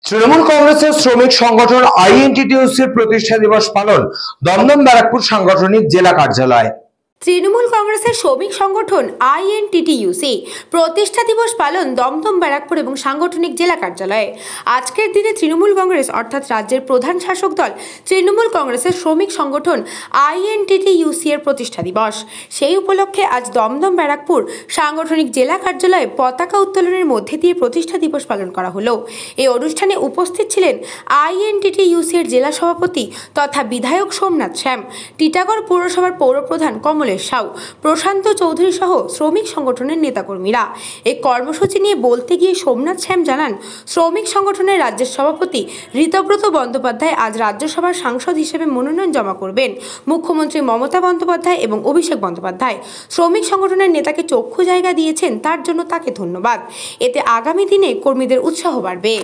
তৃণমূল কংগ্রেসের শ্রমিক সংগঠন আইএনটিটিইউসির প্রতিষ্ঠা দিবস পালন দমদম ব্যারাকপুর সাংগঠনিক জেলা কার্যালয়। তৃণমূল কংগ্রেসের শ্রমিক সংগঠন আইএনটিটিইউসি প্রতিষ্ঠা দিবস পালন দমদম ব্যারাকপুর এবং সাংগঠনিক জেলা কার্যালয়ে। আজকের দিনে তৃণমূল কংগ্রেস অর্থাৎ রাজ্যের প্রধান শাসক দল তৃণমূল কংগ্রেসের শ্রমিক সংগঠন আইএনটিটিইউসি এর প্রতিষ্ঠা দিবস। সেই উপলক্ষে আজ দমদম ব্যারাকপুর সাংগঠনিক জেলা কার্যালয়ে পতাকা উত্তোলনের মধ্যে দিয়ে প্রতিষ্ঠা দিবস পালন করা হলো। এই অনুষ্ঠানে উপস্থিত ছিলেন আইএনটিটিইউসি এর জেলা সভাপতি তথা বিধায়ক সোমনাথ শ্যাম, টিটাগড় পৌরসভার পৌরপ্রধান কমলেশ সাউ, প্রশান্ত চৌধুরী সহ শ্রমিক সংগঠনের নেতাকর্মীরা। এই কর্মসূচি নিয়ে বলতে গিয়ে সোমনাথ শ্যাম জানান, শ্রমিক সংগঠনের রাজ্যের সভাপতি ঋতব্রত বন্দ্যোপাধ্যায় আজ রাজ্যসভার সাংসদ হিসেবে মনোনয়ন জমা করবেন। মুখ্যমন্ত্রী মমতা বন্দ্যোপাধ্যায় এবং অভিষেক বন্দ্যোপাধ্যায় শ্রমিক সংগঠনের নেতাকে চক্ষু জায়গা দিয়েছেন, তার জন্য তাকে ধন্যবাদ। এতে আগামী দিনে কর্মীদের উৎসাহ বাড়বে।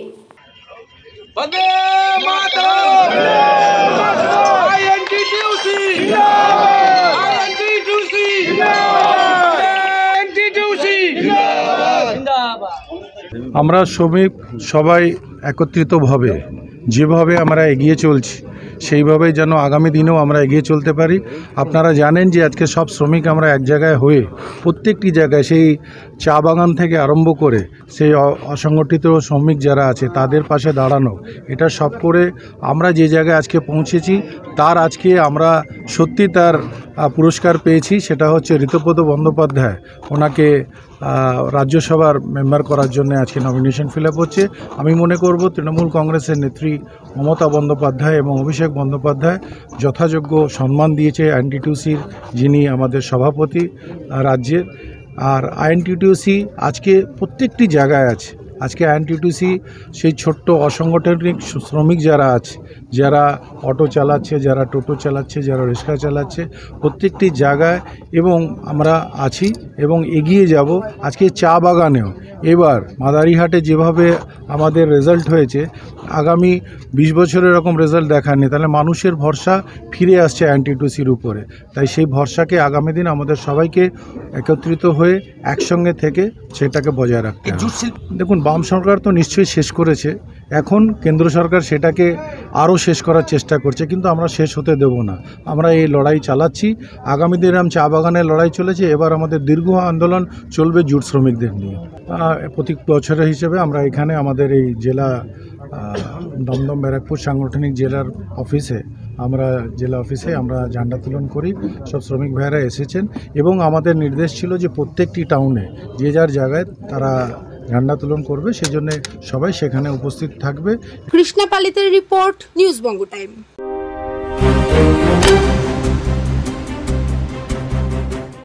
আমরা শ্রমিক সবাই একত্রিতভাবে যেভাবে আমরা এগিয়ে চলছি সেইভাবেই যেন আগামী দিনেও আমরা এগিয়ে চলতে পারি। আপনারা জানেন যে আজকে সব শ্রমিক আমরা এক জায়গায় হয়ে প্রত্যেকটি জায়গায় সেই চা বাগান থেকে আরম্ভ করে সেই অসংগঠিত শ্রমিক যারা আছে তাদের পাশে দাঁড়ানো, এটা সব করে আমরা যে জায়গায় আজকে পৌঁছেছি তার আজকে আমরা সত্যি তার পুরস্কার পেয়েছি। সেটা হচ্ছে ঋতব্রত বন্দ্যোপাধ্যায়, ওনাকে রাজ্যসভার মেম্বার করার জন্য আজকে নমিনেশন ফিল আপ হচ্ছে। আমি মনে করব তৃণমূল কংগ্রেসের নেত্রী মমতা বন্দ্যোপাধ্যায় এবং অভিষেক বন্দ্যোপাধ্যায় যথাযোগ্য সম্মান দিয়েছে আইএনটিটিইউসির, যিনি আমাদের সভাপতি রাজ্যের। আর আইএনটিটিইউসি আজকে প্রত্যেকটি জায়গায় আছে। আজকে আইএনটিটিইউসি সেই ছোট্ট অসাংগঠনিক শ্রমিক যারা আছে, যারা অটো চালাচ্ছে, যারা টোটো চালাচ্ছে, যারা রিক্সা চালাচ্ছে, প্রত্যেকটি জায়গায় এবং আমরা আছি এবং এগিয়ে যাব। আজকে চা বাগানেও এবার মাদারিহাটে যেভাবে আমাদের রেজাল্ট হয়েছে, আগামী 20 বছরের এরকম রেজাল্ট দেখায়নি, তাহলে মানুষের ভরসা ফিরে আসছে আইএনটিটিইউসির উপরে। তাই সেই ভরসাকে আগামী দিন আমাদের সবাইকে একত্রিত হয়ে একসঙ্গে থেকে সেটাকে বজায় রাখতে হবে। দেখুন, বাম সরকার তো নিশ্চয়ই শেষ করেছে, এখন কেন্দ্র সরকার সেটাকে আরও শেষ করার চেষ্টা করছে, কিন্তু আমরা শেষ হতে দেব না। আমরা এই লড়াই চালাচ্ছি। আগামী দিনে চা বাগানের লড়াই চলেছে, এবার আমাদের দীর্ঘ আন্দোলন চলবে জুট শ্রমিকদের নিয়ে। প্রতি বছরের হিসেবে আমরা এখানে আমাদের এই জেলা দমদম ব্যারাকপুর সাংগঠনিক জেলার অফিসে জেলা অফিসে আমরা ঝান্ডা তোলন করি। সব শ্রমিক ভাইয়েরা এসেছেন এবং আমাদের নির্দেশ ছিল যে প্রত্যেকটি টাউনে যে যার জায়গায় তারা ঝান্ডা তোলন করবে, সেজন্য সবাই সেখানে উপস্থিত থাকবে। কৃষ্ণা পালিতের রিপোর্ট, নিউজ বঙ্গ টাইম।